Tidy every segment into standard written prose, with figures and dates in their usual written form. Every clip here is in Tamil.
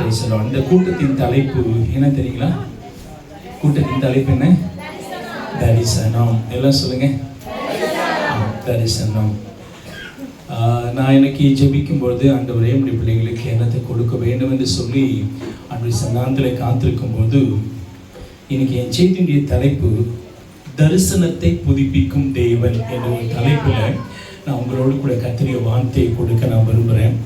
இந்த கூட்டத்தின் தலைப்பு என்ன தெரியுங்களா? கூட்டத்தின் தலைப்பு என்ன? தரிசனம். எல்லாம் சொல்லுங்க, தரிசனம். நான் இன்னைக்கு ஜெபிக்கும்பொழுது ஆண்டவரே நம்முடைய பிள்ளைகளுக்கு என்னத்தை கொடுக்க வேண்டும் என்று சொல்லி அன்றைய சந்தானத்தில் காத்திருக்கும் போது இன்னைக்கு என் செய்தியுடைய தலைப்பு தரிசனத்தை புதுப்பிக்கும் தேவன் என்ற ஒரு தலைப்பில் நான் உங்களோடு கூட கர்த்தருடைய வார்த்தையை கொடுக்க நான் விரும்புகிறேன்.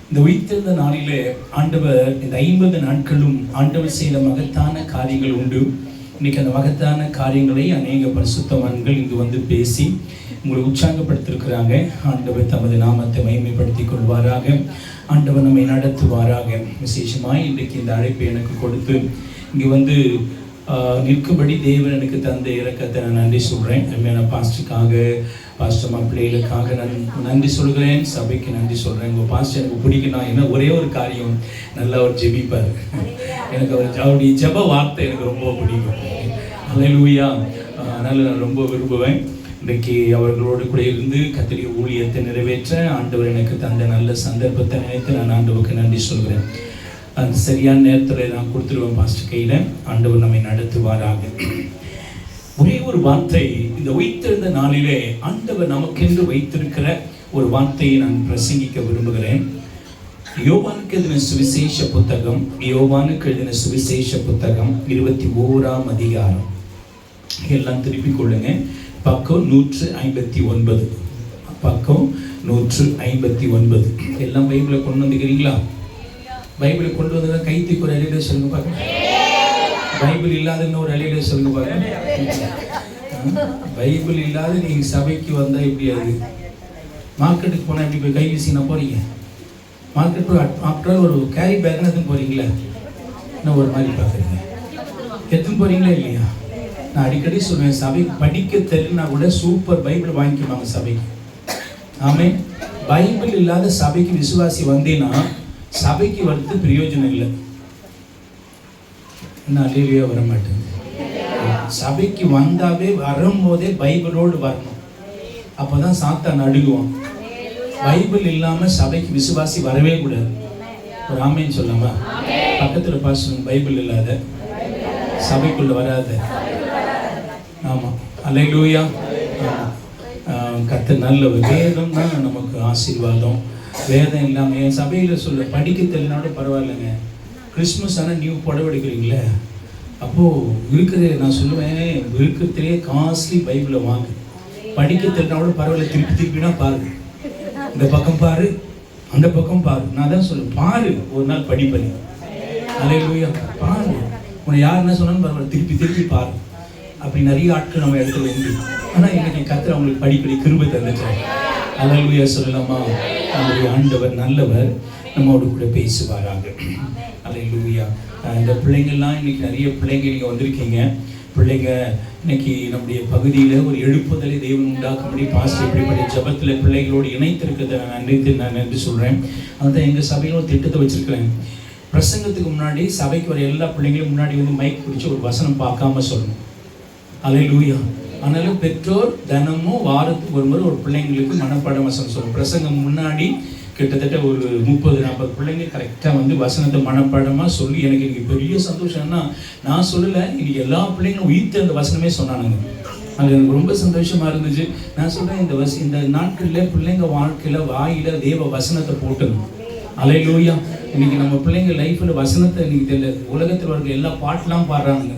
இந்த உயிர்த்தெழுந்த நாளிலே ஆண்டவர் இந்த 50 நாட்களும் ஆண்டவர் செய்த மகத்தான காரியங்கள் உண்டு. இன்னைக்கு அந்த மகத்தான காரியங்களை அநேக பரிசுத்தவான்கள் இங்கு வந்து பேசி உங்களை உற்சாகப்படுத்திருக்கிறாங்க. ஆண்டவர் தமது நாமத்தை மகிமைப்படுத்திக் கொள்வாராக. ஆண்டவர் நம்மை நடத்துவாராக. விசேஷமாய் இன்றைக்கு இந்த அழைப்பை எனக்கு கொடுத்து இங்கே வந்து நிற்கும்படி தேவன் எனக்கு தந்த இறக்கத்தை நான் நன்றி சொல்கிறேன். அருமையான பாஸ்டருக்காக, பாஸ்டர் பிள்ளைகளுக்காக நான் நன்றி சொல்கிறேன். சபைக்கு நன்றி சொல்கிறேன். உங்கள் பாஸ்டர் எனக்கு பிடிக்கணும். என்ன ஒரே ஒரு காரியம், நல்லா அவர் ஜெபிப்பார். எனக்கு அவருடைய ஜெப வார்த்தை எனக்கு ரொம்ப பிடிக்கும். அல்லேலூயா. அதனால் நான் ரொம்ப விரும்புவேன். இன்றைக்கு அவர்களோடு கூட இருந்து கர்த்தருடைய ஊழியத்தை நிறைவேற்ற ஆண்டவர் எனக்கு தந்த நல்ல சந்தர்ப்பத்தை நினைத்து நான் ஆண்டவருக்கு நன்றி சொல்கிறேன். அந்த சரியான நேரத்தில் நான் கொடுத்துருவேன் பாஸ்டர் கையில். ஆண்டவர் நம்மை நடத்துவாராக. ஒரே ஒரு வார்த்தை, இந்த உயிர்த்தெழுந்த நாளிலே ஆண்டவர் நமக்கென்று வைத்திருக்கிற ஒரு வார்த்தையை நான் பிரசங்கிக்க விரும்புகிறேன். யோவானுக்கு எழுதின சுவிசேஷ புத்தகம், யோவானுக்கு எழுதின சுவிசேஷ புத்தகம் 21ஆம் அதிகாரம். எல்லாம் திருப்பிக் கொள்ளுங்க. பக்கம் 159. பக்கம் 159. எல்லாம் பைபிளை கொண்டு வந்துக்கிறீங்களா? பைபிளை கொண்டு வந்தா கைத்துக்கு ஒரு அலையில சொல்லுங்க பார்க்க. பைபிள் இல்லாதன்னு ஒரு அலையில சொல்லுங்க பார்க்க. பைபிள் இல்லாத நீங்க சபைக்கு வந்தா எப்படியாது? மார்க்கெட்டுக்கு போனா எப்படி போய் கை வீசினா போறீங்க? மார்க்கெட் ஆஃப்டர் ஒரு கேரி பேக்னு எதுவும் போறீங்களா? என்ன ஒரு மாதிரி பார்க்குறீங்க? எதுவும் போறீங்களா இல்லையா? நான் அடிக்கடி சொல்லுவேன், சபைக்கு படிக்க தெரியலனா கூட சூப்பர் பைபிள் வாங்கிக்குவாங்க சபைக்கு. ஆமே. பைபிள் இல்லாத சபைக்கு விசுவாசி வந்தேன்னா சபைக்கு வந்து பிரயோஜனம் இல்லை. என்ன அலையிலேயே வர மாட்டேங்குது. சபைக்கு வந்தாவே வரும்போதே பைபிளோடு வரணும். அப்போதான் சாத்தான் அழுகுவான். பைபிள் இல்லாமல் சபைக்கு விசுவாசி வரவே கூடாது. ஒரு ஆமேன்னு சொல்லாமா? பக்கத்தில் பாசம் பைபிள் இல்லாத சபைக்குள்ள வராத. ஆமாம், அல்லேலூயா. கர்த்தர் நல்லவர். வேதம் தான் நமக்கு ஆசீர்வாதம். வேதம் இல்லாமல் என் சபையில் சொல்ல படிக்க தெரியலனாலும் பரவாயில்லைங்க. கிறிஸ்மஸ் ஆனால் நியூ புடவை எடுக்கிறீங்களே, அப்போது இருக்கிற நான் சொல்லுவேன், இருக்கிறதுலே காஸ்ட்லி பைபிளை வாங்கு. படிக்க தெரியலனாலும் பரவாயில்ல, திருப்பி திருப்பினா பாரு. இந்த பக்கம் பாரு, அந்த பக்கம் பாரு. நான் தான் சொல்லுவேன், பாரு, ஒரு நாள் படிப்பேன். அல்லேலூயா. பாரு, உன்னை யார் என்ன சொன்னாலும் பரவாயில்ல, திருப்பி திருப்பி பாரு. அப்படி நிறைய ஆட்கள் நம்ம இடத்துல உண்டு. ஆனால் இன்னைக்கு கர்த்தர் அவங்களுக்கு படிப்படி கிருபை தந்துட்டார். அல்லேலூயா சொல்லலாமா? நம்முடைய ஆண்டவர் நல்லவர், நம்மோடு கூட பேசுவாராங்க. அல்லேலூயா. இந்த பிள்ளைங்கள்லாம் இன்னைக்கு நிறைய பிள்ளைங்க நீங்கள் வந்திருக்கீங்க. பிள்ளைங்க இன்னைக்கு நம்முடைய பகுதியில் ஒரு எழுப்புதலை தேவன் உண்டாக்கும்படி பாஸ்டர் இப்படிப்பட்ட ஜபத்தில் பிள்ளைகளோடு இணைத்திருக்கிறத நான் நன்றி சொல்கிறேன். அதுதான் எங்கள் சபையில் ஒரு திட்டத்தை வச்சுருக்கிறேன். பிரசங்கத்துக்கு முன்னாடி சபைக்கு வர எல்லா பிள்ளைங்களும் முன்னாடி வந்து மைக் பிடிச்சி ஒரு வசனம் பார்க்காம சொல்லணும். அல்லேலூயா. ஆனாலும் பெற்றோர் தினமும் வாரத்துக்கு ஒரு முறை ஒரு பிள்ளைங்களுக்கு மனப்பாடம் வசனம் சொல்லணும். பிரசங்கம் முன்னாடி கிட்டத்தட்ட ஒரு 30-40 பிள்ளைங்க கரெக்டாக வந்து வசனத்தை மனப்பாடமாக சொல்லி எனக்கு இன்னைக்கு பெரிய சந்தோஷம்னா, நான் சொல்லலை, இன்னைக்கு எல்லா பிள்ளைங்களும் உயிர்த்த வசனமே சொன்னானுங்க. அது எனக்கு ரொம்ப சந்தோஷமாக இருந்துச்சு. நான் சொல்கிறேன், இந்த நாட்களில் பிள்ளைங்க வாழ்க்கையில் வாயில் தேவ வசனத்தை போட்டணும். அல்லேலூயா. இன்னைக்கு நம்ம பிள்ளைங்க லைஃப்பில் வசனத்தை இன்னைக்கு தெரியல. உலகத்தில் வர எல்லா பாட்டெலாம் பாடுறானுங்க.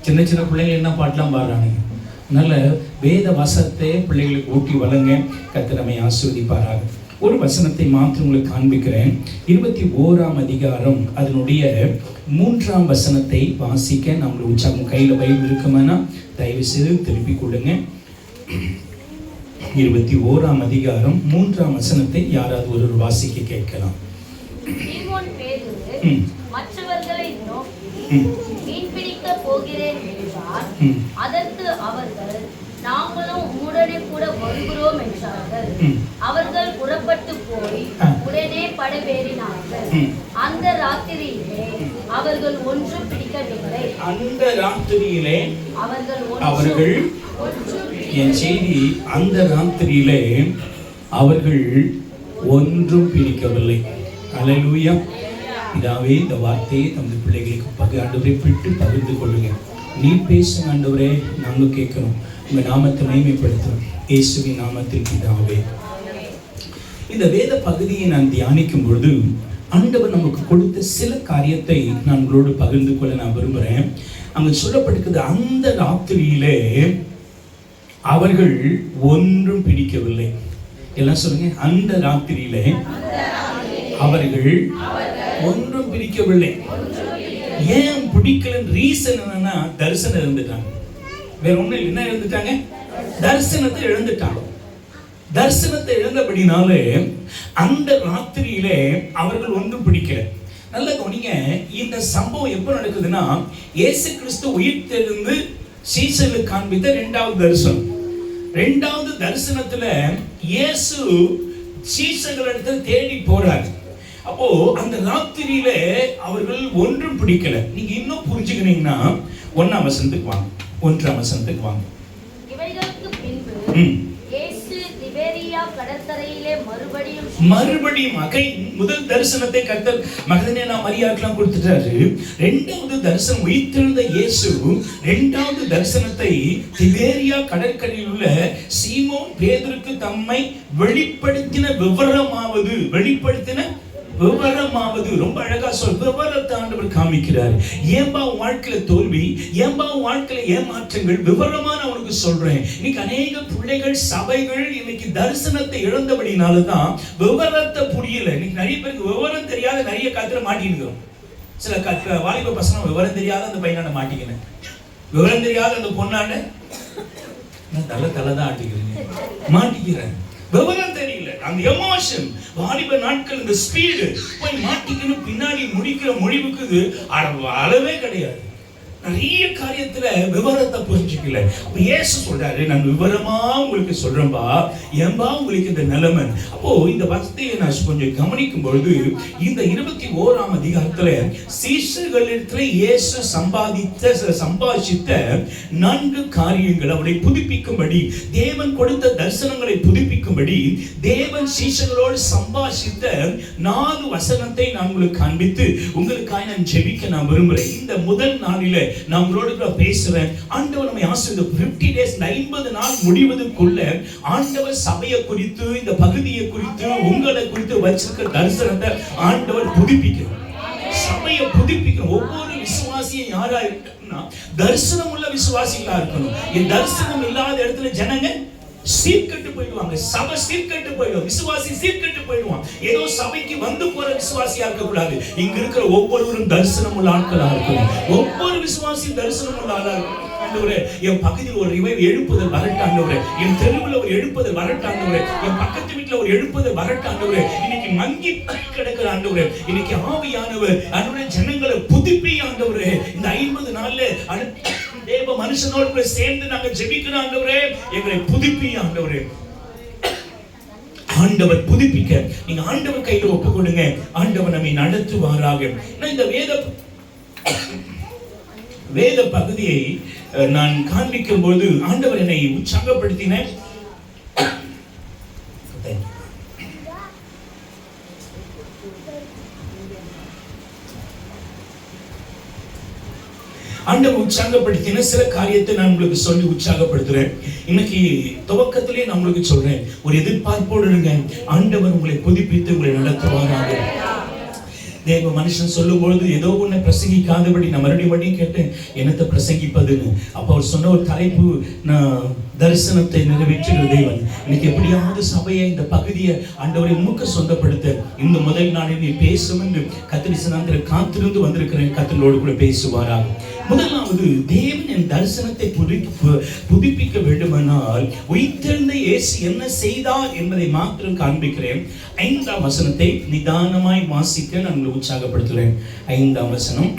சின்ன சின்ன பிள்ளைங்க என்ன பாட்டெலாம் பாடுறானுங்க. அதனால் வேத வசனத்தை பிள்ளைகளுக்கு ஊட்டி வழங்க கர்த்தர் நம்மை ஆசீர்வதிப்பாராக. ஒரு வசனத்தை மாற்றி உங்களுக்கு காண்பிக்கிறேன். 21ஆம் அதிகாரம் அதனுடைய 3ஆம் வசனத்தை வாசிக்க நம்மளுடைய உற்சாகம். கையில் பைபிள் இருக்குமானா தயவு செய்து திருப்பி கொடுங்க. 21ஆம் அதிகாரம் 3ஆம் வசனத்தை யாராவது ஒரு வாசிக்க கேட்கலாம். மற்றவர்களை நோக்கி மீன் பிடிக்க போகிறேன் என்றார். அதற்கு அவர்கள், நாங்களும் உடனே கூட வருகிறோம் என்றார்கள். அவர்கள் புறப்பட்டு போய் உடனே படவேறினார்கள். அந்த ராத்திரியிலே அவர்கள் ஒன்றும் பிடிக்கவில்லை. அந்த ராத்திரியிலே அவர்கள் என் செய்தி, அந்த ராத்திரியிலே அவர்கள் ஒன்றும் பிடிக்கவில்லை. அல்லேலூயா. பிதாவே, இந்த வார்த்தையை நமது பிள்ளைகளுக்கு ஆண்டவரை விட்டு பகிர்ந்து கொள்ளுங்க. நீ பேசுங்க ஆண்டவரே, நாங்கள் கேட்கிறோம். உங்க நாமத்தை மகிமைப்படுத்தும் இயேசுவின் நாமத்தில் பிதாவே. இந்த வேத பகுதியை நான் தியானிக்கும் பொழுது ஆண்டவர் நமக்கு கொடுத்த சில காரியத்தை நான் உங்களோடு பகிர்ந்து கொள்ள நான் விரும்புகிறேன். அங்கு சொல்லப்பட்டிருக்கிறது, அந்த ராத்திரியிலே அவர்கள் ஒன்றும் பிடிக்கவில்லை. எல்லாம் சொல்லுங்க, அந்த ராத்திரியிலே அவர்கள் ஒன்றும் பிடிக்கவில்லை. ஏன் பிடிக்கல? ரீசன் என்னன்னா, தரிசனம் இருந்துட்டாங்க. வேற ஒண்ணும் என்ன இருந்துட்டாங்க? தரிசனத்தை இழந்துட்டாங்க. தரிசனத்தை இழந்தபடினாலே அந்த ராத்திரியிலே அவர்கள் ஒன்றும் பிடிக்கல. நல்ல கவனிங்க, இந்த சம்பவம் எப்ப நடக்குதுன்னா, இயேசு கிறிஸ்து உயிர்த்தெழுந்து சீசர்களுக்கு காண்பித்த இரண்டாவது தரிசனம். இரண்டாவது தரிசனத்துல இயேசு சீசர்களிடத்தில் தேடி போறார். அப்போ அந்த ராத்திரியில அவர்கள் ஒன்றும் பிடிக்கல. நீங்க இன்னும் புரிஞ்சுக்கிறீங்கன்னா 1ஆம் வசனத்துக்கு வாங்க. 1ஆம் வசனத்துக்கு வாங்க. இவைகளுக்கு பின்பு இயேசு திபேரியா கடற்கரையிலே மறுபடியும் முதல் தரிசனத்தை கர்த்தர் மகதலேனா மரியாளுக்கு கொடுத்துட்டாரு. இரண்டாவது தரிசனம், உயிர்த்தெழுந்த இயேசு இரண்டாவது தரிசனத்தை திபேரியா கடற்கரையில் உள்ள சீமோன் பேதுருக்கு தம்மை வெளிப்படுத்தின விவரமாவது ரொம்ப அழகா விவரத்தை ஆண்டவர் காமிக்கிறார். ஏன்பா வாழ்க்கையில தோல்வி, ஏன்பா வாழ்க்கையில ஏமாற்றங்கள், விவரமா நான் உனக்கு சொல்றேன். இன்னைக்கு அநேக பிள்ளைகள், சபைகள் இன்னைக்கு தரிசனத்தை இழந்தபடினாலதான் விவரத்தை புரியல. இன்னைக்கு நிறைய பேருக்கு விவரம் தெரியாத நிறைய காத்துல மாட்டிக்கிறோம். சில வாலிப பசங்க விவரம் தெரியாத அந்த பையனாண்ட மாட்டிக்கிறேன், விவரம் தெரியாத அந்த பொண்ணாண்ட தலை தான் ஆட்டிக்கிறேன், மாட்டிக்கிறேன். விவரம் தெரியல, அந்த எமோஷன், வாலிப நாட்கள், இந்த ஸ்பீடு போய் மாட்டிக்கணும், பின்னாடி முடிக்கிற முடிவுக்கு அளவே கிடையாது. நிறைய காரியத்துல விவரத்தை புரிஞ்சுக்கல. அப்ப இயேசு சொல்றாரு, நான் விவரமா உங்களுக்கு சொல்றேன்பா, ஏன்பா உங்களுக்கு இந்த நிலைமை. அப்போ இந்த வார்த்தையை நான் கொஞ்சம் கவனிக்கும் பொழுது, இந்த 21ஆம் அதிகாரத்துல சீஷர்களிடத்துல இயேசு சம்பாதித்த 4 காரியங்கள் அவரை புதுப்பிக்கும்படி, தேவன் கொடுத்த தரிசனங்களை புதுப்பிக்கும்படி, தேவன் சீஷர்களோடு சம்பாஷித்த 4 வசனத்தை நான் உங்களுக்கு காண்பித்து உங்களுக்காக நான் ஜெபிக்க நான் விரும்புகிறேன். இந்த முதல் நாளில நான் உங்களோட பேசுறேன். ஆண்டவர் நம்மை ஆசீர்வதித்து 50 days 50 நாள் முடிவதற்குள்ள ஆண்டவர் சபையை குறித்து, இந்த பகுதியை குறித்து, உங்களை குறித்து வச்சிருக்கிற தரிசனத்தை ஆண்டவர் புதுப்பிக்கிறார். சபையை புதுப்பிக்கணும். ஒவ்வொரு விசுவாசியும் யாரா இருக்கணும்னா தரிசனம் உள்ள விசுவாசிகளா இருக்கணும். இந்த தரிசனம் இல்லாத இடத்துல ஜனங்க சீர்கெட்டு போயிடுவாங்க, சபை சீர்கெட்டு போயிடும், விசுவாசி சீர்கெட்டு போயிடுவான். ஏதோ சபைக்கு வந்து போற விசுவாசியா இருக்க கூடாது. இங்க இருக்கிற ஒவ்வொருவரும் தரிசனம் உள்ள ஆட்களா இருக்கணும். ஒவ்வொரு விசுவாசியும் தரிசனம் உள்ள ஆளா இருக்கணும். ஆண்டவரே, என் பகுதியில் ஒரு ரிவைவ் எழுப்புதல் வரட்டும் ஆண்டவரே, என் தெருவில் ஒரு எழுப்புதல் வரட்டும் ஆண்டவரே, என் பக்கத்து வீட்டுல ஒரு எழுப்புதல் வரட்டும் ஆண்டவரே. இன்னைக்கு மங்கி கிடக்கிற ஆண்டவரே, இன்னைக்கு ஆவியானவர் ஆண்டவரே ஜனங்களை புதுப்பி ஆண்டவரே. இந்த 50 நாள்ல தேவ மனுஷனோடு சேர்ந்து நாங்க ஜெபிக்கிறோம் ஆண்டவரே, எங்களை புதுப்பி ஆண்டவரே. ஆண்டவர் புதுப்பிக்க நீங்க ஆண்டவர் கையில ஒப்பு கொடுங்க. ஆண்டவர் நம்மை நடத்துவாராக. இந்த வேத பகுதியை நான் காண்பிக்கும் போது ஆண்டவர் என்னை உற்சாகப்படுத்தினேன். ஆண்டவர் உற்சாகப்படுத்தின சில காரியத்தை நான் உங்களுக்கு சொல்லி உற்சாகப்படுத்துறேன். இன்னைக்கு துவக்கத்திலே நான் உங்களுக்கு சொல்றேன், ஒரு எதிர்பார்ப்போடு இருங்க. ஆண்டவர் உங்களை புதுப்பித்து உங்களை நடத்துவாராக. தேவ மனுஷன் சொல்லும் பொழுது ஏதோ ஒண்ணு பிரசங்கிக்காதபடி நான் மறுபடியும் கேட்டேன், என்னத்தை பிரசங்கிப்பதுன்னு. அப்ப அவர் சொன்ன ஒரு தலைப்பு, நான் தரிசனத்தை நிறைவேற்றுகிற தேவன். இன்னைக்கு எப்படியாவது சபையை, இந்த பகுதியை ஆண்டவரை மூக்க சொந்தப்படுத்த இந்த முதல் நாளில் நீ பேசும் என்று கத்திரிசனாந்திர காத்திருந்து வந்திருக்கிறேன். கத்தலோடு கூட பேசுவாராக. முதலாவது, தேவன் என் தரிசனத்தை புதுப்பிக்க வேண்டுமானால் உயிர்த்தெழுந்த இயேசு என்ன செய்தார் என்பதை மாத்திரம் காண்பிக்கிறேன். 5ஆம் வசனத்தை நிதானமாய் வாசிக்க நான் உங்களை உற்சாகப்படுத்துகிறேன். 5ஆம் வசனம்.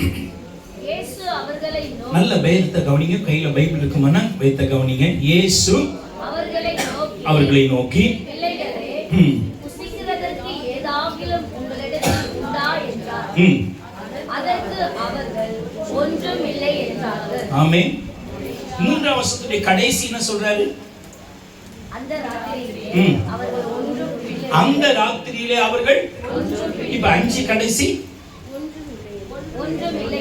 நல்ல வேதத்தை கவனிங்க. கையில பைபிள் இருக்குமானா வேதத்தை கவனிங்க. இயேசு அவர்களை நோக்கி, புசிக்கிறதற்கு ஏதாகிலும் உங்களிடத்தில் உண்டா என்றார். அதற்கு அவர்கள் ஒன்றும் இல்லை என்றார்கள். ஆமென். 3ஆம் வசனத்துடைய கடைசி என்ன சொல்றாரு? அந்த ராத்திரியிலே அவர்கள் இப்ப 5 கடைசி ஒன்றுமில்லை.